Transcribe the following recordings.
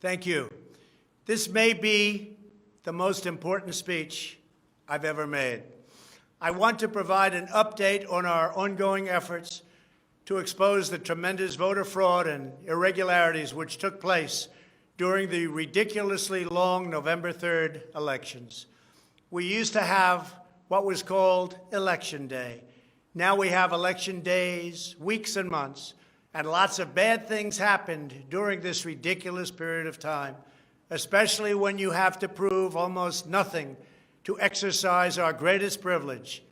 Thank you. This may be the most important speech I've ever made. I want to provide an update on our ongoing efforts to expose the tremendous voter fraud and irregularities which took place during the ridiculously long November 3rd elections. We used to have what was called Election Day. Now we have election days, weeks and months, and lots of bad things happened during this ridiculous period of time, especially when you have to prove almost nothing to exercise our greatest privilege,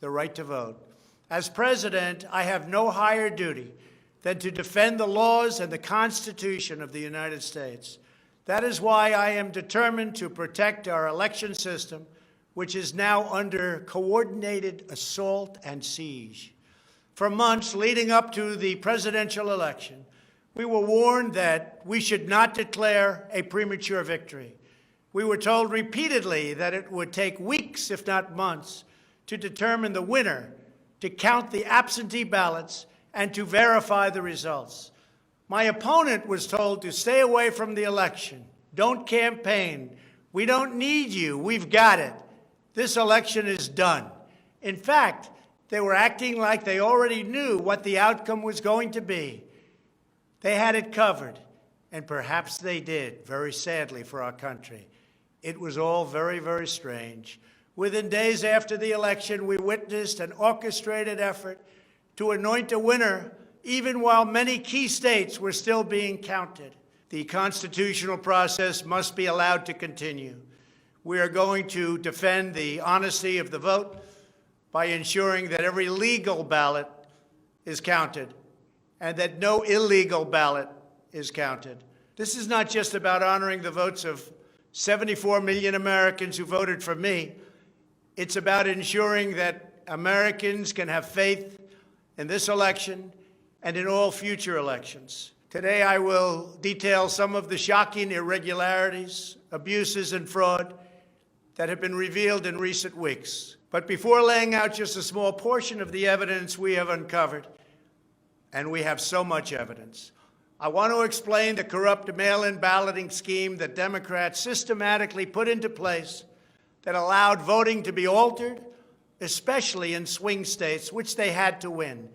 the right to vote. As president, I have no higher duty than to defend the laws and the Constitution of the United States. That is why I am determined to protect our election system, which is now under coordinated assault and siege. For months leading up to the presidential election, we were warned that we should not declare a premature victory. We were told repeatedly that it would take weeks, if not months, to determine the winner, to count the absentee ballots, and to verify the results. My opponent was told to stay away from the election. Don't campaign. We don't need you. We've got it. This election is done. In fact, they were acting like they already knew what the outcome was going to be. They had it covered, and perhaps they did, very sadly for our country. It was all very, very strange. Within days after the election, we witnessed an orchestrated effort to anoint a winner, even while many key states were still being counted. The constitutional process must be allowed to continue. We are going to defend the honesty of the vote by ensuring that every legal ballot is counted and that no illegal ballot is counted. This is not just about honoring the votes of 74 million Americans who voted for me. It's about ensuring that Americans can have faith in this election and in all future elections. Today, I will detail some of the shocking irregularities, abuses, and fraud that have been revealed in recent weeks. But before laying out just a small portion of the evidence we have uncovered, and we have so much evidence, I want to explain the corrupt mail-in balloting scheme that Democrats systematically put into place that allowed voting to be altered, especially in swing states, which they had to win.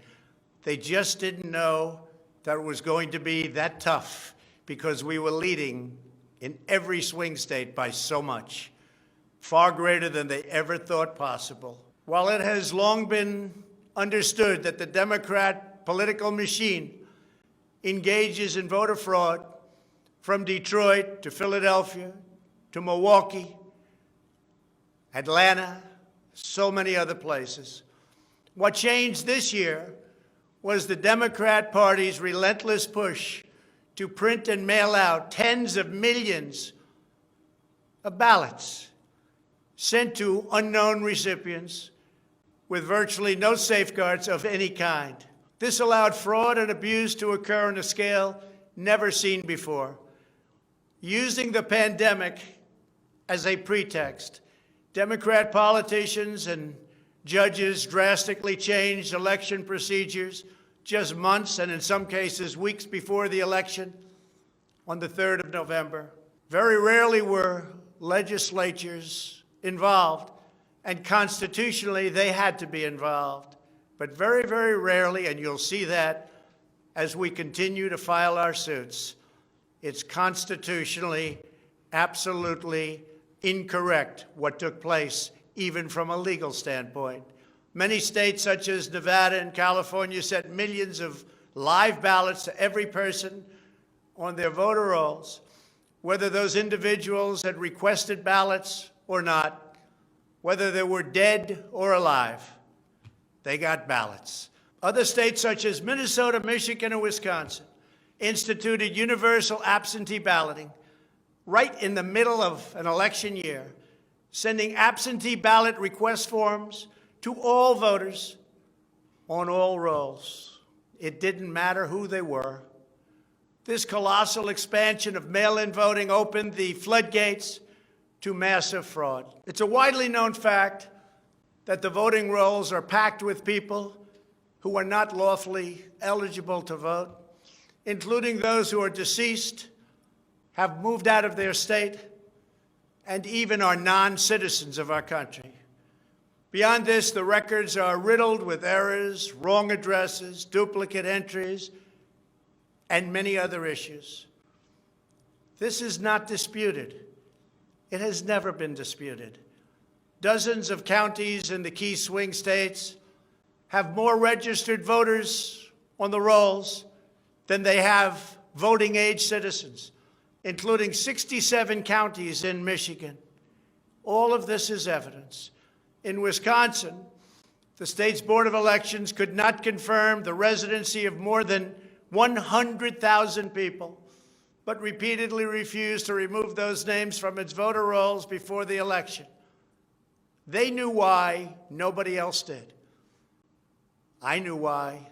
They just didn't know that it was going to be that tough because we were leading in every swing state by so much, far greater than they ever thought possible. While it has long been understood that the Democrat political machine engages in voter fraud from Detroit to Philadelphia to Milwaukee, Atlanta, so many other places, what changed this year was the Democrat Party's relentless push to print and mail out tens of millions of ballots sent to unknown recipients with virtually no safeguards of any kind. This allowed fraud and abuse to occur on a scale never seen before. Using the pandemic as a pretext, Democrat politicians and judges drastically changed election procedures just months and in some cases weeks before the election on the 3rd of November. Very rarely were legislatures involved, and constitutionally they had to be involved. But very, very rarely, and you'll see that as we continue to file our suits, it's constitutionally absolutely incorrect what took place, even from a legal standpoint. Many states, such as Nevada and California, sent millions of live ballots to every person on their voter rolls, whether those individuals had requested ballots or not, whether they were dead or alive. They got ballots. Other states, such as Minnesota, Michigan, and Wisconsin, instituted universal absentee balloting right in the middle of an election year, sending absentee ballot request forms to all voters on all rolls. It didn't matter who they were. This colossal expansion of mail-in voting opened the floodgates to massive fraud. It's a widely known fact that the voting rolls are packed with people who are not lawfully eligible to vote, including those who are deceased have moved out of their state and even are non-citizens of our country. Beyond this, the records are riddled with errors, wrong addresses, duplicate entries, and many other issues. This is not disputed. It has never been disputed. Dozens of counties in the key swing states have more registered voters on the rolls than they have voting-age citizens, including 67 counties in Michigan. All of this is evidence. In Wisconsin, the state's Board of Elections could not confirm the residency of more than 100,000 people, but repeatedly refused to remove those names from its voter rolls before the election. They knew why, nobody else did. I knew why.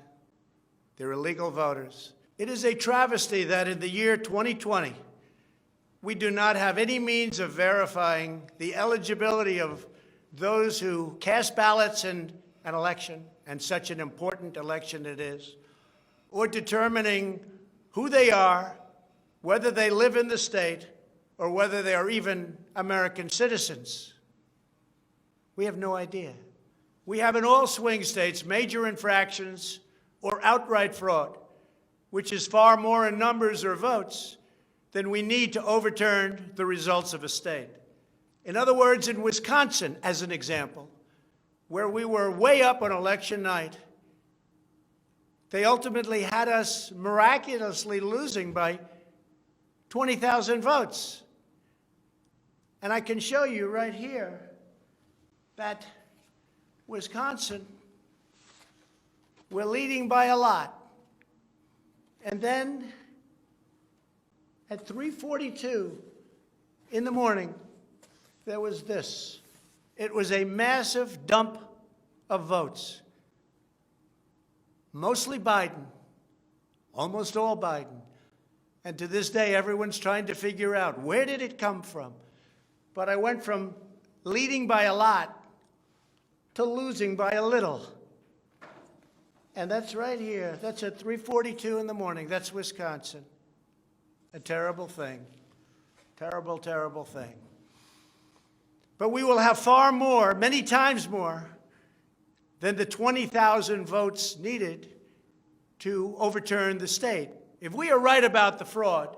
They're illegal voters. It is a travesty that in the year 2020, we do not have any means of verifying the eligibility of those who cast ballots in an election, and such an important election it is, or determining who they are, whether they live in the state, or whether they are even American citizens. We have no idea. We have in all swing states major infractions or outright fraud, which is far more in numbers or votes than we need to overturn the results of a state. In other words, in Wisconsin, as an example, where we were way up on election night, they ultimately had us miraculously losing by 20,000 votes. And I can show you right here that Wisconsin, we're leading by a lot. And then at 3:42 in the morning, there was this. It was a massive dump of votes. Mostly Biden, almost all Biden. And to this day, everyone's trying to figure out, where did it come from? But I went from leading by a lot to losing by a little. And that's right here. That's at 3:42 in the morning. That's Wisconsin. A terrible thing. Terrible, terrible thing. But we will have far more, many times more, than the 20,000 votes needed to overturn the state. If we are right about the fraud,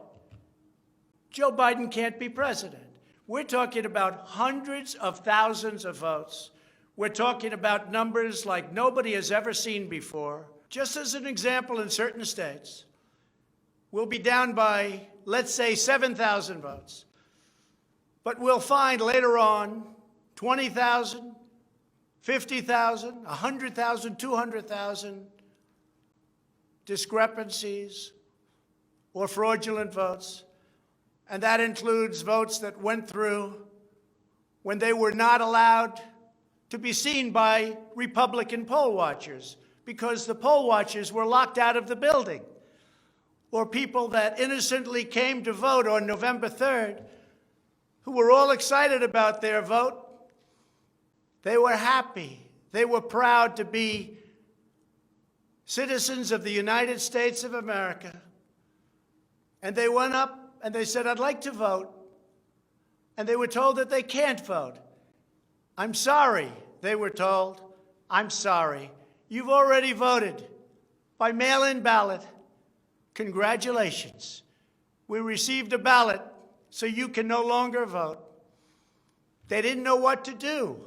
Joe Biden can't be president. We're talking about hundreds of thousands of votes. We're talking about numbers like nobody has ever seen before. Just as an example, in certain states, we'll be down by, let's say, 7,000 votes. But we'll find later on 20,000, 50,000, 100,000, 200,000 discrepancies or fraudulent votes. And that includes votes that went through when they were not allowed to be seen by Republican poll watchers because the poll watchers were locked out of the building. Or people that innocently came to vote on November 3rd, who were all excited about their vote. They were happy. They were proud to be citizens of the United States of America. And they went up and they said, I'd like to vote. And they were told that they can't vote. I'm sorry, they were told. I'm sorry. You've already voted by mail-in ballot. Congratulations. We received a ballot, so you can no longer vote. They didn't know what to do.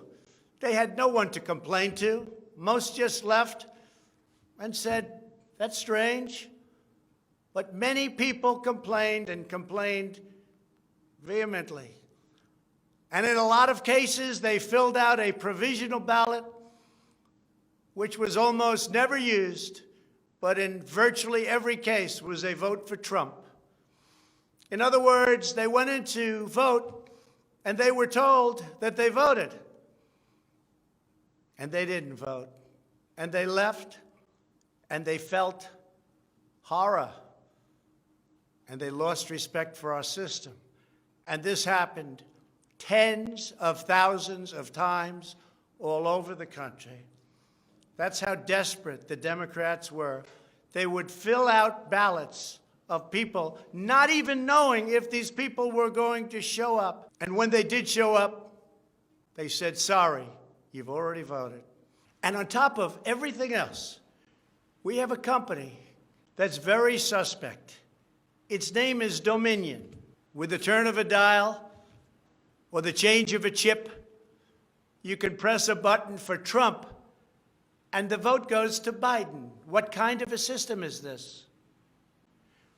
They had no one to complain to. Most just left and said, that's strange. But many people complained and complained vehemently. And in a lot of cases, they filled out a provisional ballot, which was almost never used, but in virtually every case was a vote for Trump. In other words, they went in to vote, and they were told that they voted. And they didn't vote. And they left, and they felt horror. And they lost respect for our system. And this happened tens of thousands of times all over the country. That's how desperate the Democrats were. They would fill out ballots of people not even knowing if these people were going to show up. And when they did show up, they said, sorry, you've already voted. And on top of everything else, we have a company that's very suspect. Its name is Dominion. With the turn of a dial or the change of a chip, you can press a button for Trump and the vote goes to Biden. What kind of a system is this?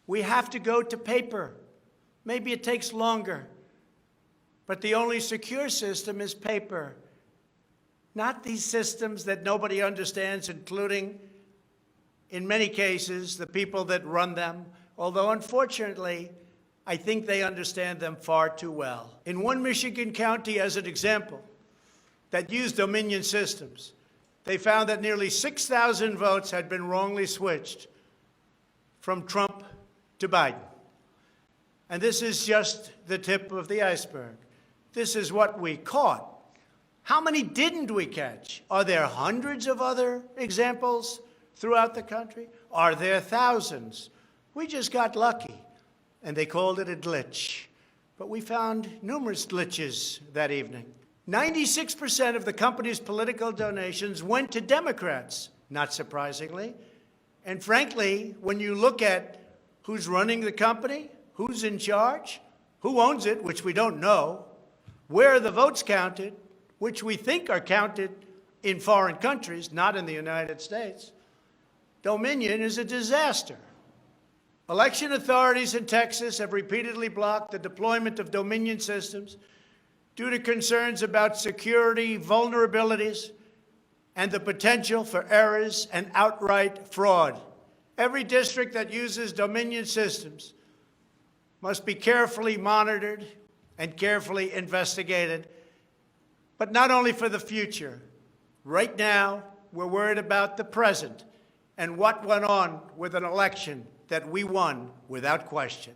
We have to go to paper. Maybe it takes longer, but the only secure system is paper. Not these systems that nobody understands, including, in many cases, the people that run them, although unfortunately, I think they understand them far too well. In one Michigan county, as an example, that used Dominion systems, they found that nearly 6,000 votes had been wrongly switched from Trump to Biden. And this is just the tip of the iceberg. This is what we caught. How many didn't we catch? Are there hundreds of other examples throughout the country? Are there thousands? We just got lucky, and they called it a glitch. But we found numerous glitches that evening. 96% of the company's political donations went to Democrats, not surprisingly. And frankly, when you look at who's running the company, who's in charge, who owns it, which we don't know, where the votes counted, which we think are counted in foreign countries, not in the United States, Dominion is a disaster. Election authorities in Texas have repeatedly blocked the deployment of Dominion systems due to concerns about security vulnerabilities and the potential for errors and outright fraud. Every district that uses Dominion systems must be carefully monitored and carefully investigated, but not only for the future. Right now, we're worried about the present and what went on with an election that we won without question.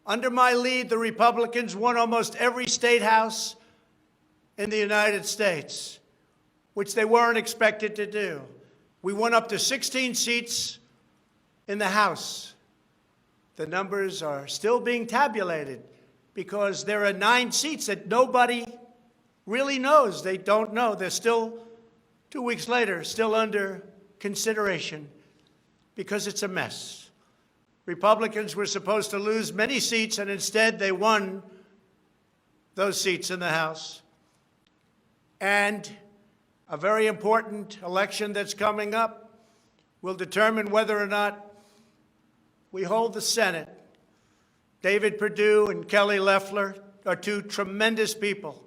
Under my lead, the Republicans won almost every state house in the United States, which they weren't expected to do. We won up to 16 seats in the House. The numbers are still being tabulated because there are 9 seats that nobody really knows. They don't know. They're still, 2 weeks later, still under consideration because it's a mess. Republicans were supposed to lose many seats, and instead they won those seats in the House. And a very important election that's coming up will determine whether or not we hold the Senate. David Perdue and Kelly Loeffler are 2 tremendous people.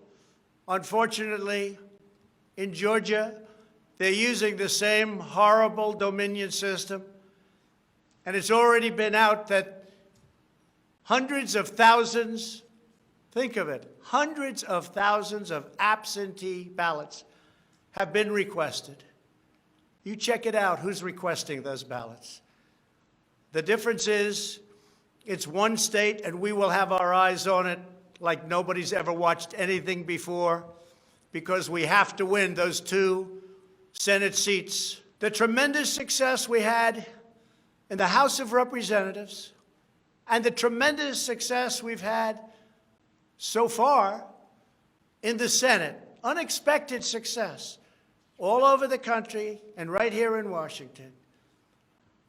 Unfortunately, in Georgia, they're using the same horrible Dominion system. And it's already been out that hundreds of thousands, think of it, hundreds of thousands of absentee ballots have been requested. You check it out, who's requesting those ballots. The difference is it's one state, and we will have our eyes on it like nobody's ever watched anything before, because we have to win those 2 Senate seats. The tremendous success we had in the House of Representatives and the tremendous success we've had so far in the Senate, unexpected success all over the country and right here in Washington.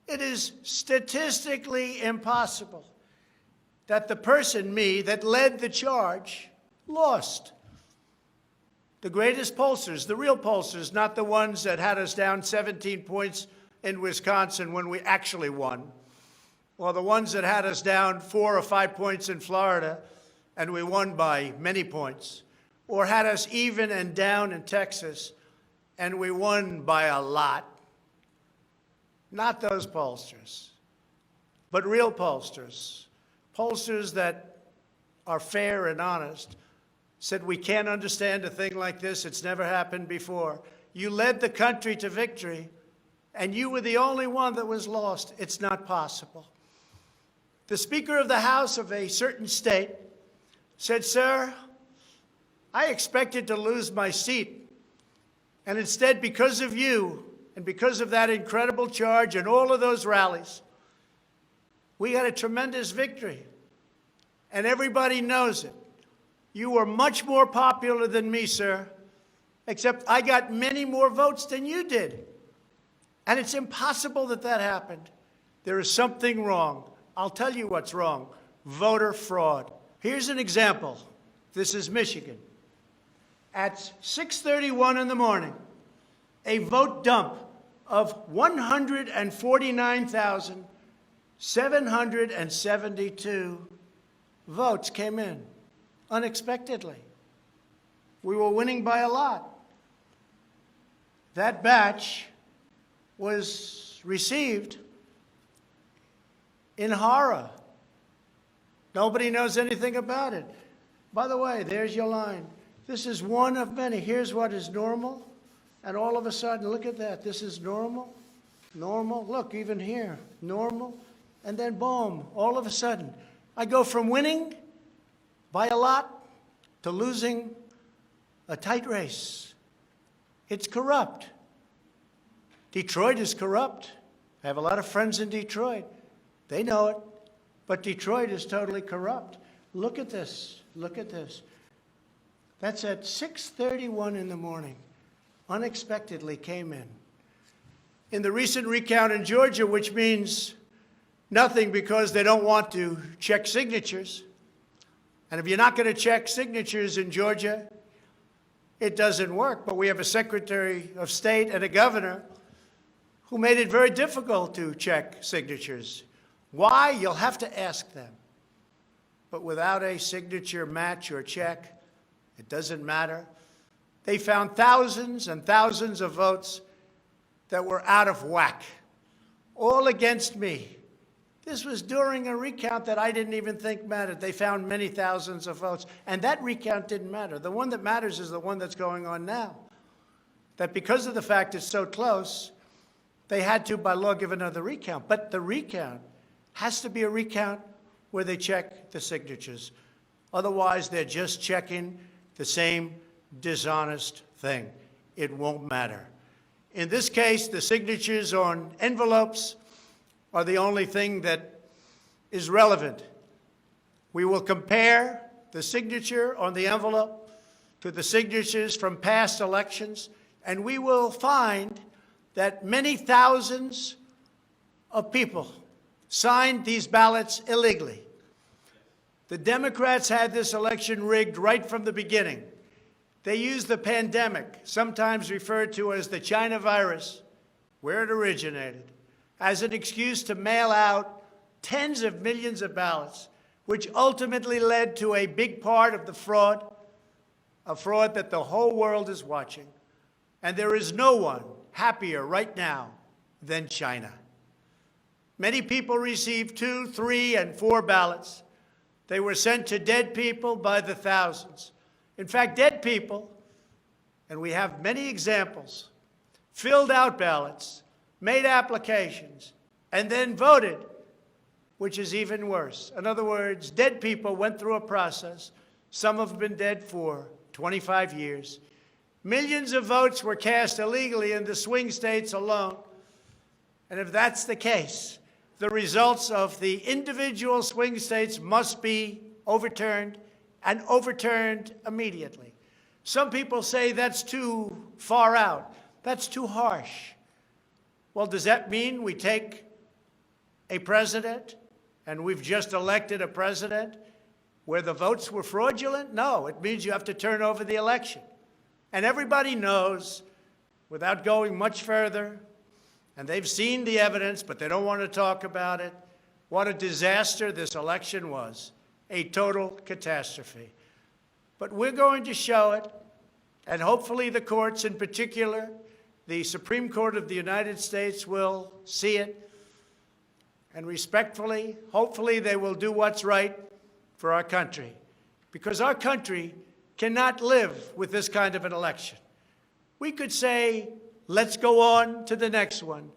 It is statistically impossible that the person, me, that led the charge lost. The greatest pollsters, the real pollsters, not the ones that had us down 17 points in Wisconsin when we actually won, or the ones that had us down 4 or 5 points in Florida and we won by many points, or had us even and down in Texas and we won by a lot. Not those pollsters, but real pollsters, pollsters that are fair and honest, said we can't understand a thing like this. It's never happened before. You led the country to victory, and you were the only one that was lost. It's not possible. The Speaker of the House of a certain state said, "Sir, I expected to lose my seat, and instead, because of you and because of that incredible charge and all of those rallies, We got a tremendous victory, and everybody knows it. You were much more popular than me, sir, except I got many more votes than you did. And it's impossible that that happened. There is something wrong. I'll tell you what's wrong. Voter fraud. Here's an example. This is Michigan. At 6:31 in the morning, a vote dump of 149,772 votes came in unexpectedly. We were winning by a lot. That batch was received in horror. Nobody knows anything about it. By the way, there's your line. This is one of many. Here's what is normal. And all of a sudden, look at that. This is normal, normal. Look, even here, normal. And then boom, all of a sudden, I go from winning by a lot to losing a tight race. It's corrupt. Detroit is corrupt. I have a lot of friends in Detroit. They know it. But Detroit is totally corrupt. Look at this. Look at this. That's at 6:31 in the morning. Unexpectedly came in. In the recent recount in Georgia, which means nothing because they don't want to check signatures. And if you're not going to check signatures in Georgia, it doesn't work. But we have a Secretary of State and a governor who made it very difficult to check signatures. Why? You'll have to ask them. But without a signature match or check, it doesn't matter. They found thousands and thousands of votes that were out of whack, all against me. This was during a recount that I didn't even think mattered. They found many thousands of votes, and that recount didn't matter. The one that matters is the one that's going on now. That because of the fact it's so close, they had to, by law, give another recount. But the recount has to be a recount where they check the signatures. Otherwise, they're just checking the same dishonest thing. It won't matter. In this case, the signatures on envelopes are the only thing that is relevant. We will compare the signature on the envelope to the signatures from past elections, and we will find that many thousands of people signed these ballots illegally. The Democrats had this election rigged right from the beginning. They used the pandemic, sometimes referred to as the China virus, where it originated, as an excuse to mail out tens of millions of ballots, which ultimately led to a big part of the fraud, a fraud that the whole world is watching. And there is no one happier right now than China. Many people received 2, 3, and 4 ballots. They were sent to dead people by the thousands. In fact, dead people, and we have many examples, filled out ballots, made applications, and then voted, which is even worse. In other words, dead people went through a process. Some have been dead for 25 years. Millions of votes were cast illegally in the swing states alone. And if that's the case, the results of the individual swing states must be overturned, and overturned immediately. Some people say that's too far out. That's too harsh. Well, does that mean we take a president, and we've just elected a president, where the votes were fraudulent? No, it means you have to turn over the election. And everybody knows, without going much further, and they've seen the evidence, but they don't want to talk about it, what a disaster this election was. A total catastrophe. But we're going to show it, and hopefully the courts, in particular, the Supreme Court of the United States, will see it. And respectfully, hopefully they will do what's right for our country. Because our country cannot live with this kind of an election. We could say, let's go on to the next one.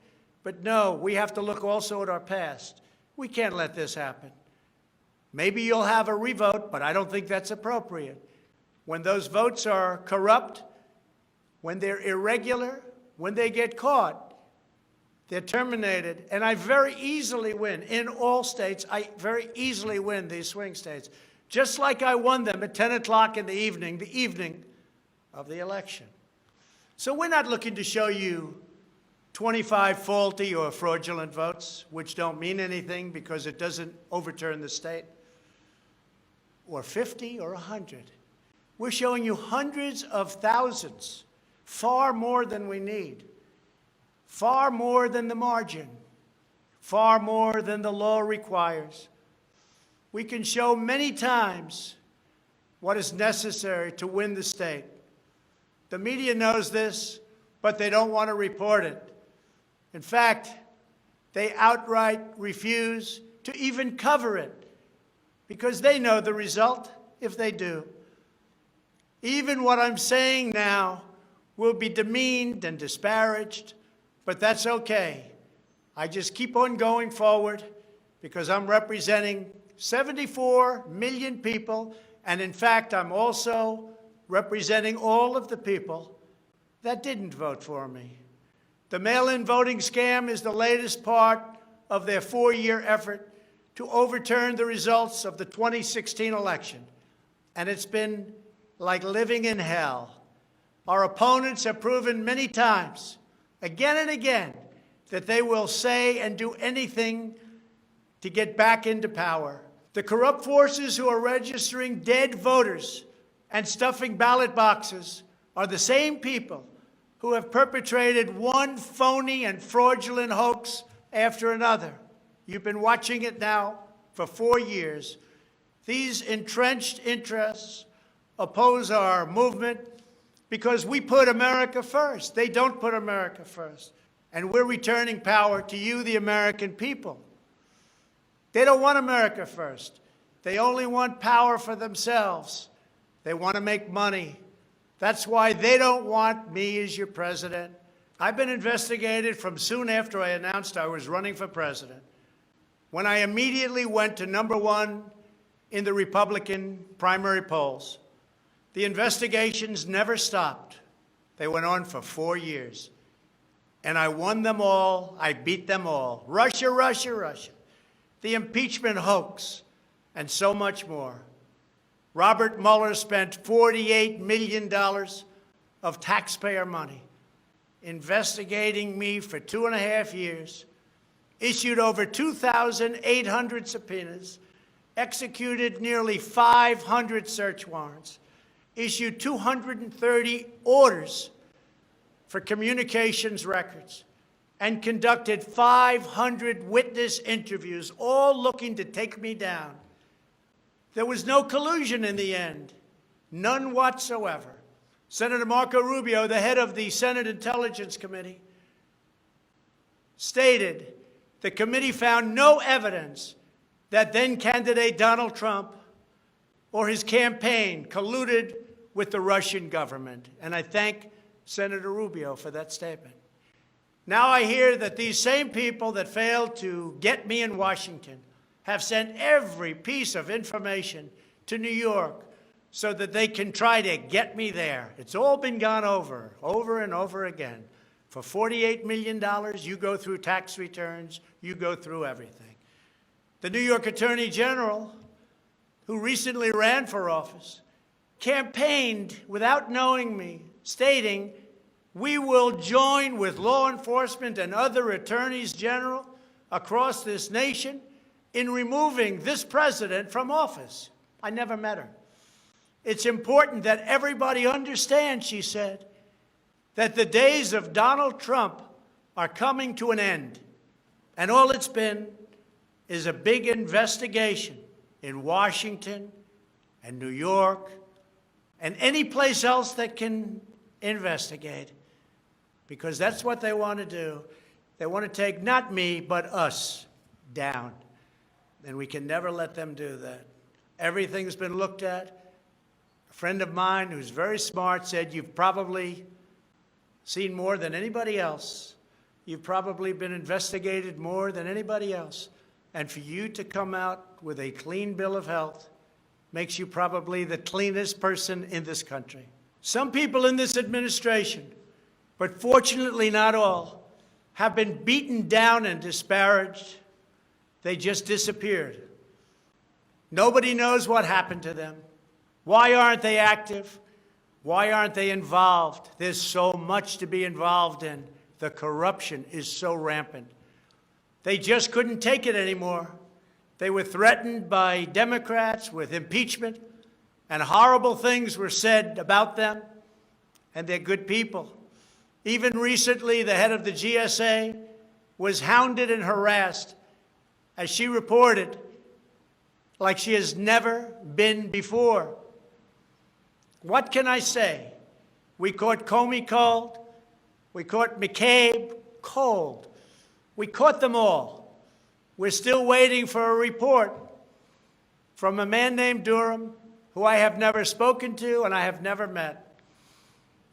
But no, we have to look also at our past. We can't let this happen. Maybe you'll have a revote, but I don't think that's appropriate. When those votes are corrupt, when they're irregular, when they get caught, They're terminated, and I very easily win. In all states, I very easily win these swing states, just like I won them at 10 o'clock in the evening of the election. So we're not looking to show you 25 faulty or fraudulent votes, which don't mean anything because it doesn't overturn the state, or 50 or 100. We're showing you hundreds of thousands, far more than we need, far more than the margin, far more than the law requires. We can show many times what is necessary to win the state. The media knows this, but they don't want to report it. In fact, they outright refuse to even cover it because they know the result if they do. Even what I'm saying now will be demeaned and disparaged, but that's okay. I just keep on going forward because I'm representing 74 million people, and in fact, I'm also representing all of the people that didn't vote for me. The mail-in voting scam is the latest part of their 4-year effort to overturn the results of the 2016 election, and it's been like living in hell. Our opponents have proven many times, again and again, that they will say and do anything to get back into power. The corrupt forces who are registering dead voters and stuffing ballot boxes are the same people who have perpetrated one phony and fraudulent hoax after another. You've been watching it now for 4 years. These entrenched interests oppose our movement because we put America first. They don't put America first. And we're returning power to you, the American people. They don't want America first. They only want power for themselves. They want to make money. That's why they don't want me as your president. I've been investigated from soon after I announced I was running for president, when I immediately went to #1 in the Republican primary polls. The investigations never stopped. They went on for 4 years. And I won them all. I beat them all. Russia, Russia, Russia. The impeachment hoax, and so much more. Robert Mueller spent $48 million of taxpayer money investigating me for 2.5 years, issued over 2,800 subpoenas, executed nearly 500 search warrants, issued 230 orders for communications records, and conducted 500 witness interviews, all looking to take me down. There was no collusion in the end, none whatsoever. Senator Marco Rubio, the head of the Senate Intelligence Committee, stated the committee found no evidence that then-candidate Donald Trump or his campaign colluded with the Russian government. And I thank Senator Rubio for that statement. Now I hear that these same people that failed to get me in Washington have sent every piece of information to New York so that they can try to get me there. It's all been gone over and over again. For $48 million, you go through tax returns, you go through everything. The New York Attorney General, who recently ran for office, campaigned without knowing me, stating, "We will join with law enforcement and other attorneys general across this nation in removing this president from office." I never met her. It's important that everybody understand, she said, that the days of Donald Trump are coming to an end. And all it's been is a big investigation in Washington and New York and any place else that can investigate, because that's what they want to do. They want to take not me, but us down. And we can never let them do that. Everything's been looked at. A friend of mine who's very smart said, "You've probably seen more than anybody else. You've probably been investigated more than anybody else. And for you to come out with a clean bill of health makes you probably the cleanest person in this country." Some people in this administration, but fortunately not all, have been beaten down and disparaged. They just disappeared. Nobody knows what happened to them. Why aren't they active? Why aren't they involved? There's so much to be involved in. The corruption is so rampant. They just couldn't take it anymore. They were threatened by Democrats with impeachment, and horrible things were said about them, and they're good people. Even recently, the head of the GSA was hounded and harassed, as she reported, like she has never been before. What can I say? We caught Comey cold. We caught McCabe cold. We caught them all. We're still waiting for a report from a man named Durham, who I have never spoken to and I have never met.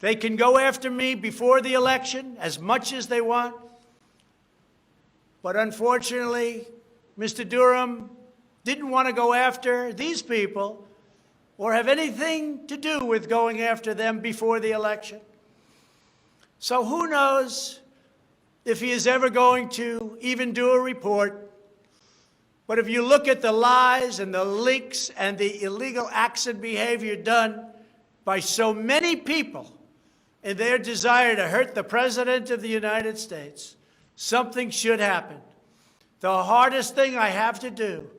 They can go after me before the election as much as they want. But unfortunately, Mr. Durham didn't want to go after these people or have anything to do with going after them before the election. So who knows if he is ever going to even do a report. But if you look at the lies and the leaks and the illegal acts and behavior done by so many people in their desire to hurt the President of the United States, something should happen. The hardest thing I have to do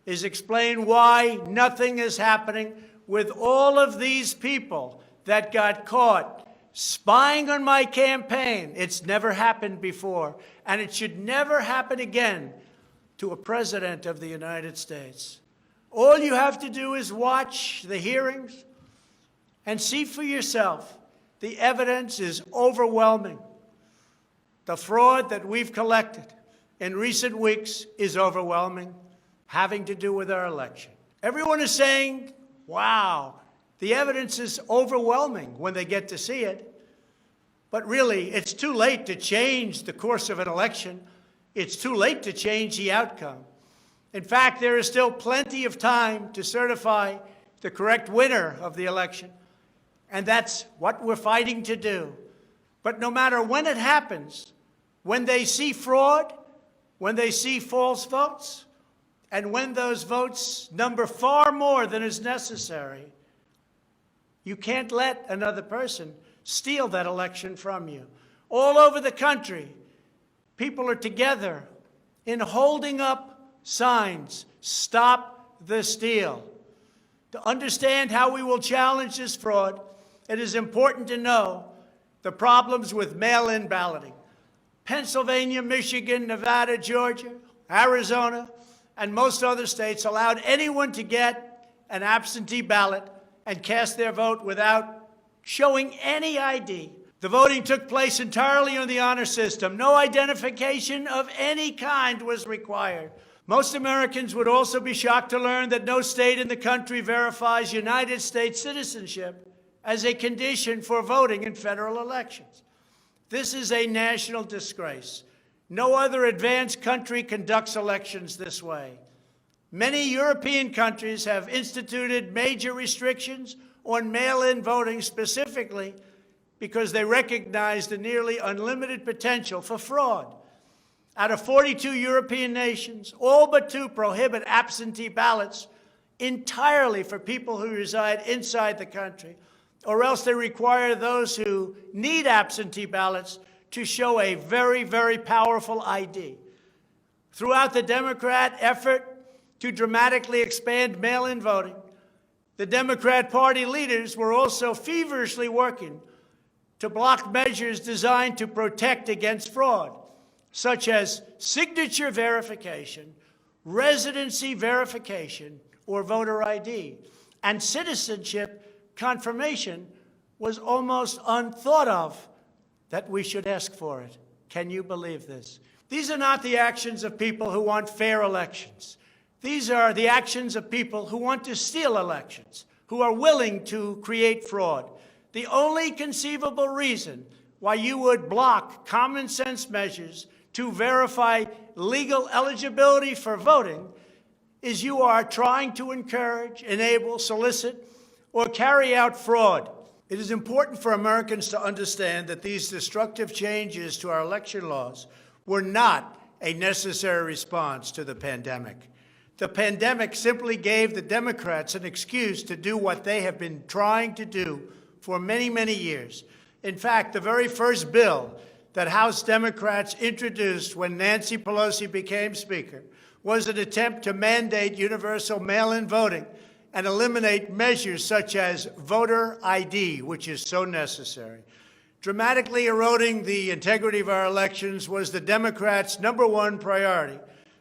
is explain why nothing is happening with all of these people that got caught spying on my campaign. It's never happened before, and it should never happen again to a president of the United States. All you have to do is watch the hearings and see for yourself. The evidence is overwhelming. The fraud that we've collected in recent weeks is overwhelming, having to do with our election. Everyone is saying, wow, the evidence is overwhelming when they get to see it. But really, it's too late to change the course of an election. It's too late to change the outcome. In fact, there is still plenty of time to certify the correct winner of the election. And that's what we're fighting to do. But no matter when it happens, when they see fraud, when they see false votes, and when those votes number far more than is necessary, you can't let another person steal that election from you. All over the country, people are together in holding up signs, "Stop the steal." To understand how we will challenge this fraud, it is important to know the problems with mail-in balloting. Pennsylvania, Michigan, Nevada, Georgia, Arizona, and most other states allowed anyone to get an absentee ballot and cast their vote without showing any ID. The voting took place entirely on the honor system. No identification of any kind was required. Most Americans would also be shocked to learn that no state in the country verifies United States citizenship as a condition for voting in federal elections. This is a national disgrace. No other advanced country conducts elections this way. Many European countries have instituted major restrictions on mail-in voting specifically because they recognize the nearly unlimited potential for fraud. Out of 42 European nations, all but 2 prohibit absentee ballots entirely for people who reside inside the country, or else they require those who need absentee ballots to show a very, very powerful ID. Throughout the Democrat effort to dramatically expand mail-in voting, the Democrat Party leaders were also feverishly working to block measures designed to protect against fraud, such as signature verification, residency verification, or voter ID. And citizenship confirmation was almost unthought of that we should ask for it. Can you believe this? These are not the actions of people who want fair elections. These are the actions of people who want to steal elections, who are willing to create fraud. The only conceivable reason why you would block common sense measures to verify legal eligibility for voting is you are trying to encourage, enable, solicit, or carry out fraud. It is important for Americans to understand that these destructive changes to our election laws were not a necessary response to the pandemic. The pandemic simply gave the Democrats an excuse to do what they have been trying to do for many, many years. In fact, the very first bill that House Democrats introduced when Nancy Pelosi became Speaker was an attempt to mandate universal mail-in voting and eliminate measures such as voter ID, which is so necessary. Dramatically eroding the integrity of our elections was the Democrats' #1 priority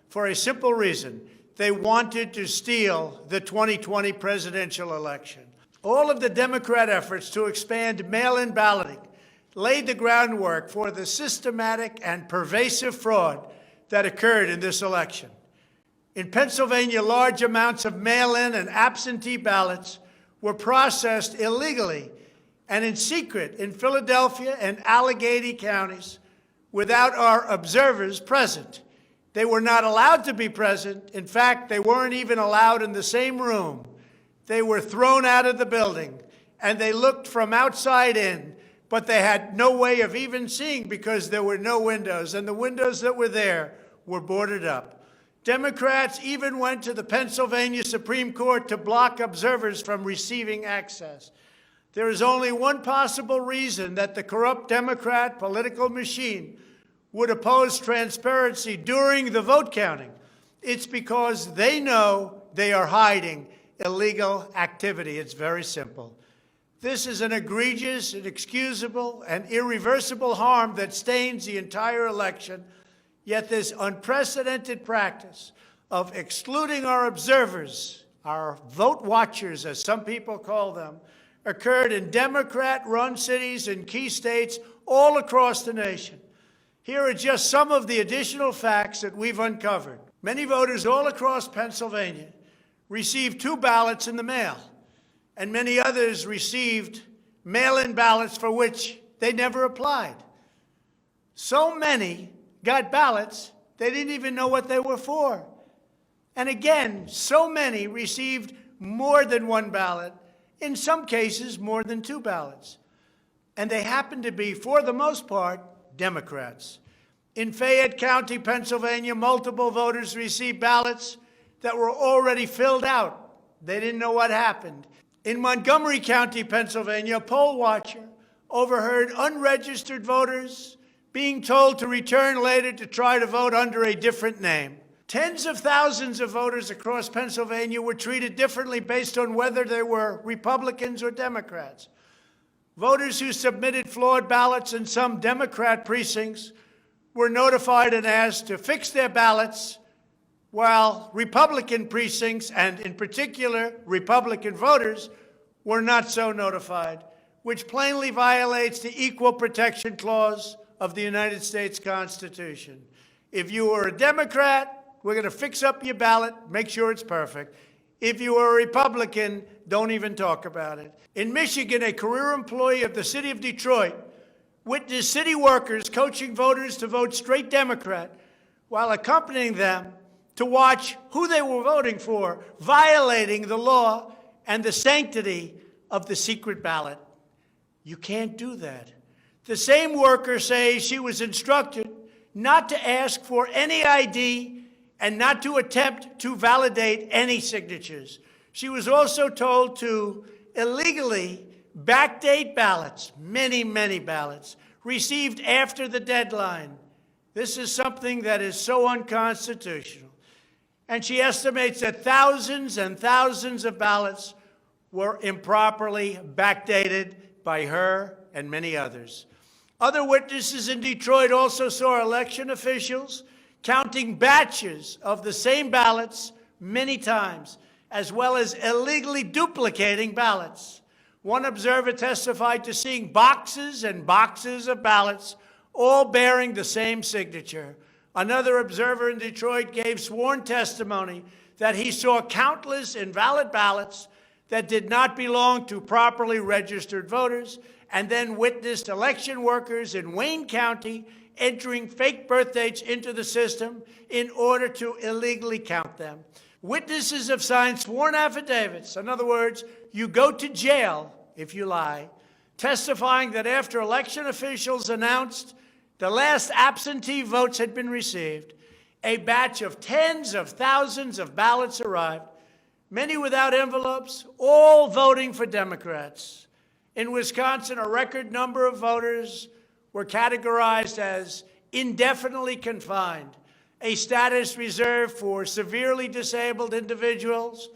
for a simple reason. They wanted to steal the 2020 presidential election. All of the Democrat efforts to expand mail-in balloting laid the groundwork for the systematic and pervasive fraud that occurred in this election. In Pennsylvania, large amounts of mail-in and absentee ballots were processed illegally and in secret in Philadelphia and Allegheny counties without our observers present. They were not allowed to be present. In fact, they weren't even allowed in the same room. They were thrown out of the building, and they looked from outside in, but they had no way of even seeing because there were no windows, and the windows that were there were boarded up. Democrats even went to the Pennsylvania Supreme Court to block observers from receiving access. There is only one possible reason that the corrupt Democrat political machine would oppose transparency during the vote counting. It's because they know they are hiding illegal activity. It's very simple. This is an egregious, inexcusable, and irreversible harm that stains the entire election. Yet this unprecedented practice of excluding our observers, our vote watchers, as some people call them, occurred in Democrat-run cities and key states all across the nation. Here are just some of the additional facts that we've uncovered. Many voters all across Pennsylvania received 2 ballots in the mail, and many others received mail-in ballots for which they never applied. So many got ballots, they didn't even know what they were for. And again, so many received more than 1 ballot, in some cases more than 2 ballots. And they happened to be, for the most part, Democrats. In Fayette County, Pennsylvania, multiple voters received ballots that were already filled out. They didn't know what happened. In Montgomery County, Pennsylvania, a poll watcher overheard unregistered voters being told to return later to try to vote under a different name. Tens of thousands of voters across Pennsylvania were treated differently based on whether they were Republicans or Democrats. Voters who submitted flawed ballots in some Democrat precincts were notified and asked to fix their ballots, while Republican precincts, and in particular Republican voters, were not so notified, which plainly violates the Equal Protection Clause of the United States Constitution. If you were a Democrat, we're going to fix up your ballot, make sure it's perfect. If you were a Republican, don't even talk about it. In Michigan, a career employee of the city of Detroit witnessed city workers coaching voters to vote straight Democrat while accompanying them to watch who they were voting for, violating the law and the sanctity of the secret ballot. You can't do that. The same worker says she was instructed not to ask for any ID and not to attempt to validate any signatures. She was also told to illegally backdate ballots, many, many ballots, received after the deadline. This is something that is so unconstitutional. And she estimates that thousands and thousands of ballots were improperly backdated by her and many others. Other witnesses in Detroit also saw election officials counting batches of the same ballots many times, as well as illegally duplicating ballots. One observer testified to seeing boxes and boxes of ballots, all bearing the same signature. Another observer in Detroit gave sworn testimony that he saw countless invalid ballots that did not belong to properly registered voters, and then witnessed election workers in Wayne County entering fake birth dates into the system in order to illegally count them. Witnesses have signed sworn affidavits. In other words, you go to jail if you lie, testifying that after election officials announced the last absentee votes had been received, a batch of tens of thousands of ballots arrived, many without envelopes, all voting for Democrats. In Wisconsin, a record number of voters were categorized as indefinitely confined, a status reserved for severely disabled individuals,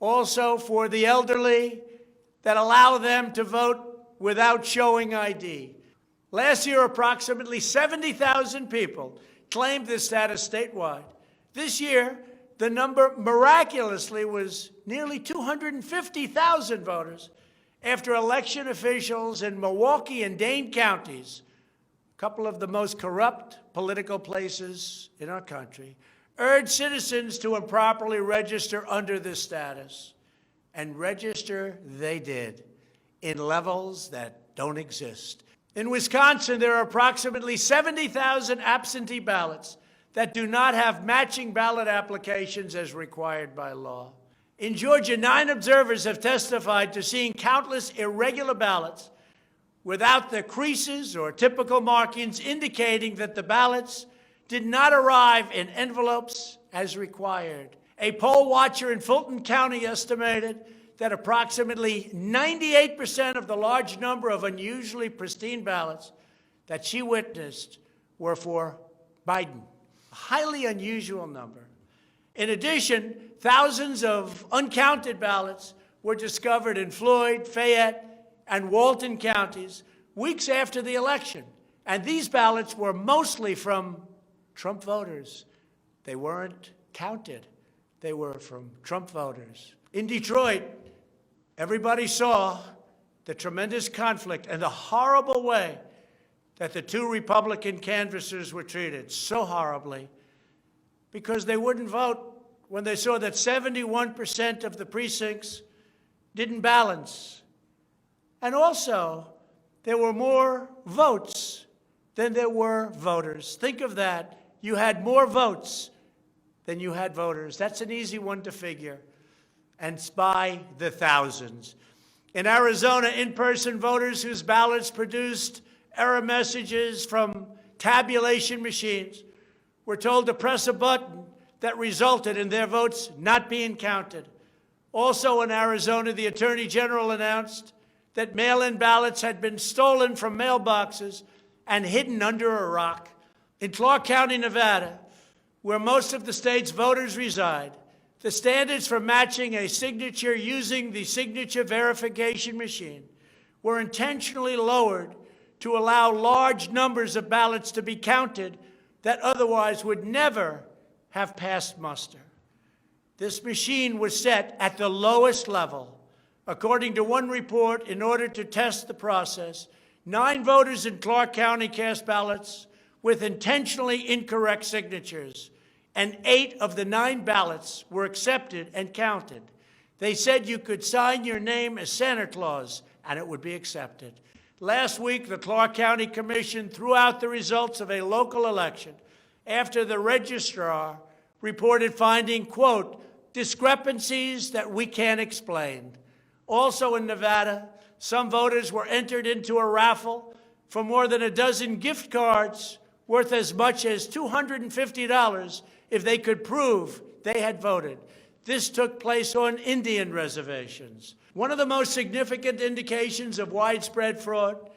also for the elderly, that allow them to vote without showing ID. Last year, approximately 70,000 people claimed this status statewide. This year, the number miraculously was nearly 250,000 voters after election officials in Milwaukee and Dane counties, a couple of the most corrupt political places in our country, urged citizens to improperly register under this status. And register they did in levels that don't exist. In Wisconsin, there are approximately 70,000 absentee ballots that do not have matching ballot applications as required by law. In Georgia, 9 observers have testified to seeing countless irregular ballots without the creases or typical markings indicating that the ballots did not arrive in envelopes as required. A poll watcher in Fulton County estimated that approximately 98% of the large number of unusually pristine ballots that she witnessed were for Biden, a highly unusual number. In addition, thousands of uncounted ballots were discovered in Floyd, Fayette, and Walton counties weeks after the election. And these ballots were mostly from Trump voters. They weren't counted. They were from Trump voters. In Detroit, everybody saw the tremendous conflict and the horrible way that the 2 Republican canvassers were treated, so horribly, because they wouldn't vote when they saw that 71% of the precincts didn't balance. And also, there were more votes than there were voters. Think of that. You had more votes than you had voters. That's an easy one to figure. And it's by the thousands. In Arizona, in-person voters whose ballots produced error messages from tabulation machines were told to press a button that resulted in their votes not being counted. Also in Arizona, the Attorney General announced that mail-in ballots had been stolen from mailboxes and hidden under a rock. In Clark County, Nevada, where most of the state's voters reside, the standards for matching a signature using the signature verification machine were intentionally lowered to allow large numbers of ballots to be counted that otherwise would never have passed muster. This machine was set at the lowest level. According to one report, in order to test the process, 9 voters in Clark County cast ballots with intentionally incorrect signatures, and 8 of the 9 ballots were accepted and counted. They said you could sign your name as Santa Claus, and it would be accepted. Last week, the Clark County Commission threw out the results of a local election after the registrar reported finding, quote, discrepancies that we can't explain. Also in Nevada, some voters were entered into a raffle for more than a dozen gift cards worth as much as $250 if they could prove they had voted. This took place on Indian reservations. One of the most significant indications of widespread fraud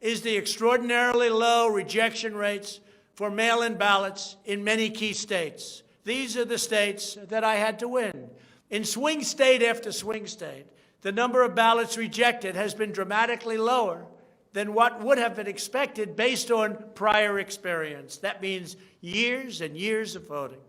is the extraordinarily low rejection rates for mail-in ballots in many key states. These are the states that I had to win. In swing state after swing state, the number of ballots rejected has been dramatically lower than what would have been expected based on prior experience. That means years and years of voting.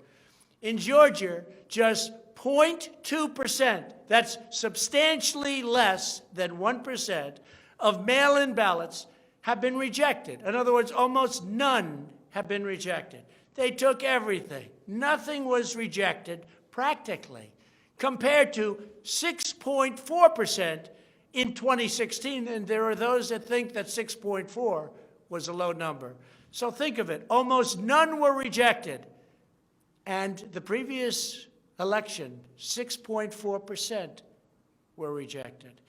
In Georgia, just 0.2%, that's substantially less than 1%, of mail-in ballots have been rejected. In other words, almost none have been rejected. They took everything. Nothing was rejected practically, compared to 6.4% in 2016. And there are those that think that 6.4 was a low number. So think of it. Almost none were rejected. And the previous election, 6.4% were rejected.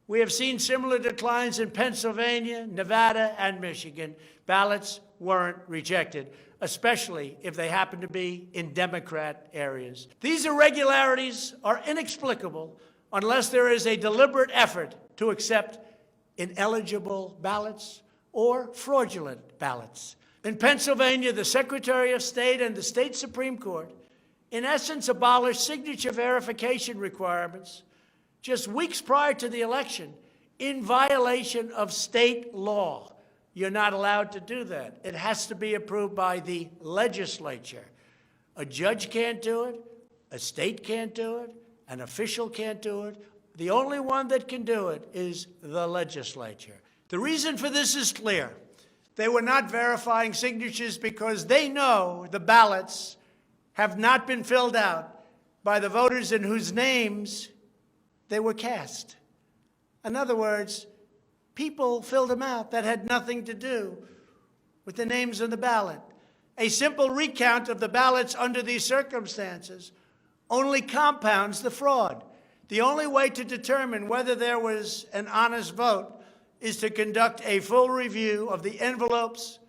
We have seen similar declines in Pennsylvania, Nevada, and Michigan. Ballots weren't rejected, especially if they happen to be in Democrat areas. These irregularities are inexplicable unless there is a deliberate effort to accept ineligible ballots or fraudulent ballots. In Pennsylvania, the Secretary of State and the state Supreme Court, in essence, abolished signature verification requirements just weeks prior to the election in violation of state law. You're not allowed to do that. It has to be approved by the legislature. A judge can't do it, a state can't do it, an official can't do it. The only one that can do it is the legislature. The reason for this is clear. They were not verifying signatures because they know the ballots have not been filled out by the voters in whose names they were cast. In other words, people filled them out that had nothing to do with the names on the ballot. A simple recount of the ballots under these circumstances only compounds the fraud. The only way to determine whether there was an honest vote is to conduct a full review of the envelopes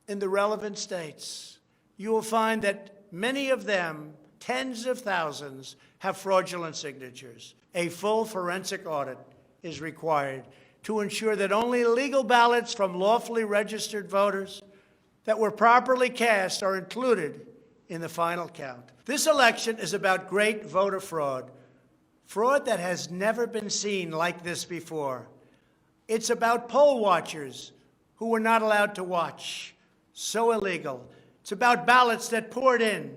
in the relevant states. You will find that many of them, tens of thousands, have fraudulent signatures. A full forensic audit is required to ensure that only legal ballots from lawfully registered voters that were properly cast are included in the final count. This election is about great voter fraud, fraud that has never been seen like this before. It's about poll watchers who were not allowed to watch. So illegal. It's about ballots that poured in,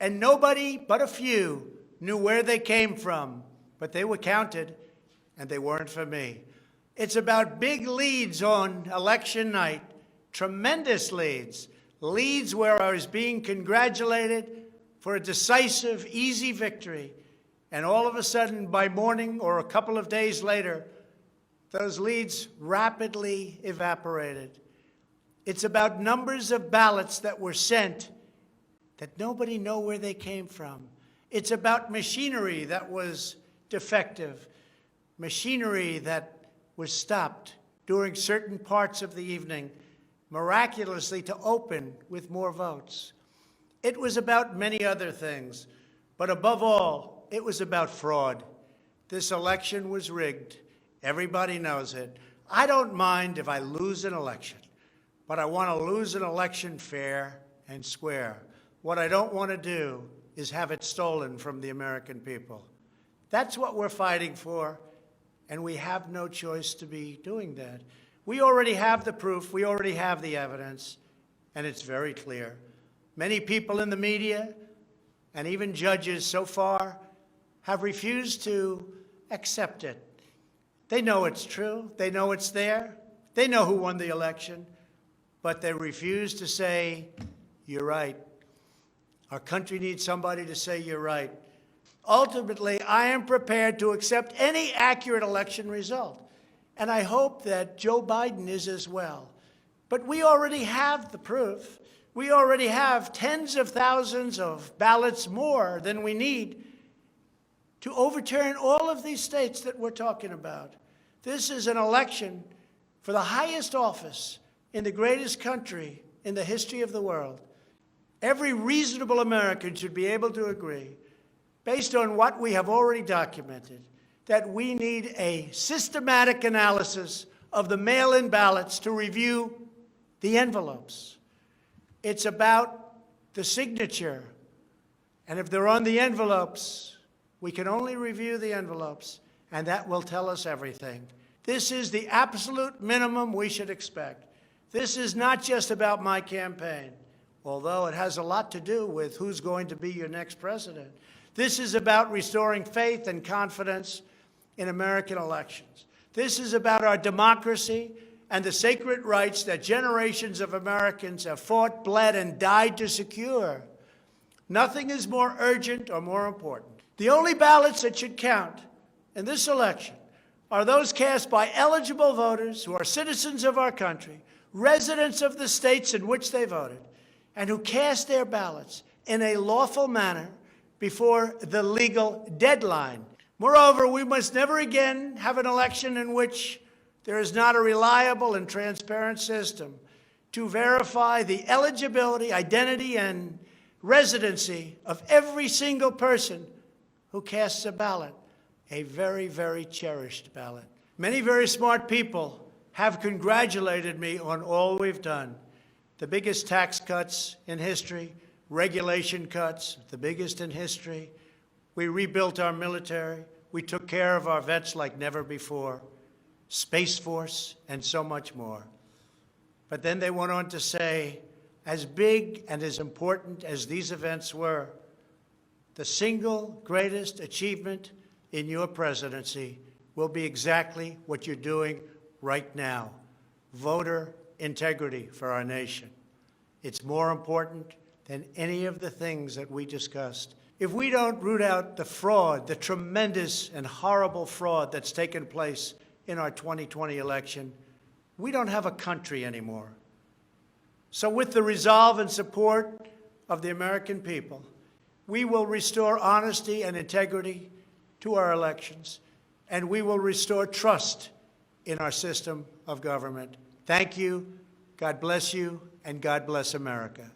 and nobody but a few knew where they came from, but they were counted, and they weren't for me. It's about big leads on election night, tremendous leads, leads where I was being congratulated for a decisive, easy victory, and all of a sudden, by morning or a couple of days later, those leads rapidly evaporated. It's about numbers of ballots that were sent that nobody knew where they came from. It's about machinery that was defective, machinery that was stopped during certain parts of the evening, miraculously to open with more votes. It was about many other things, but above all, it was about fraud. This election was rigged. Everybody knows it. I don't mind if I lose an election, but I want to lose an election fair and square. What I don't want to do is have it stolen from the American people. That's what we're fighting for, and we have no choice to be doing that. We already have the proof, we already have the evidence, and it's very clear. Many people in the media and even judges so far have refused to accept it. They know it's true, they know it's there, they know who won the election, but they refuse to say, you're right. Our country needs somebody to say you're right. Ultimately, I am prepared to accept any accurate election result, and I hope that Joe Biden is as well. But we already have the proof. We already have tens of thousands of ballots more than we need to overturn all of these states that we're talking about. This is an election for the highest office in the greatest country in the history of the world. Every reasonable American should be able to agree, based on what we have already documented, that we need a systematic analysis of the mail-in ballots to review the envelopes. It's about the signature. And if they're on the envelopes, we can only review the envelopes, and that will tell us everything. This is the absolute minimum we should expect. This is not just about my campaign, although it has a lot to do with who's going to be your next president. This is about restoring faith and confidence in American elections. This is about our democracy and the sacred rights that generations of Americans have fought, bled, and died to secure. Nothing is more urgent or more important. The only ballots that should count in this election are those cast by eligible voters who are citizens of our country, residents of the states in which they voted, and who cast their ballots in a lawful manner before the legal deadline. Moreover, we must never again have an election in which there is not a reliable and transparent system to verify the eligibility, identity, and residency of every single person who casts a ballot, a very, very cherished ballot. Many very smart people have congratulated me on all we've done. The biggest tax cuts in history, regulation cuts, the biggest in history. We rebuilt our military. We took care of our vets like never before. Space Force, and so much more. But then they went on to say, as big and as important as these events were, the single greatest achievement in your presidency will be exactly what you're doing right now, voter integrity for our nation. It's more important than any of the things that we discussed. If we don't root out the fraud, the tremendous and horrible fraud that's taken place in our 2020 election, we don't have a country anymore. So with the resolve and support of the American people, we will restore honesty and integrity to our elections, and we will restore trust in our system of government. Thank you, God bless you, and God bless America.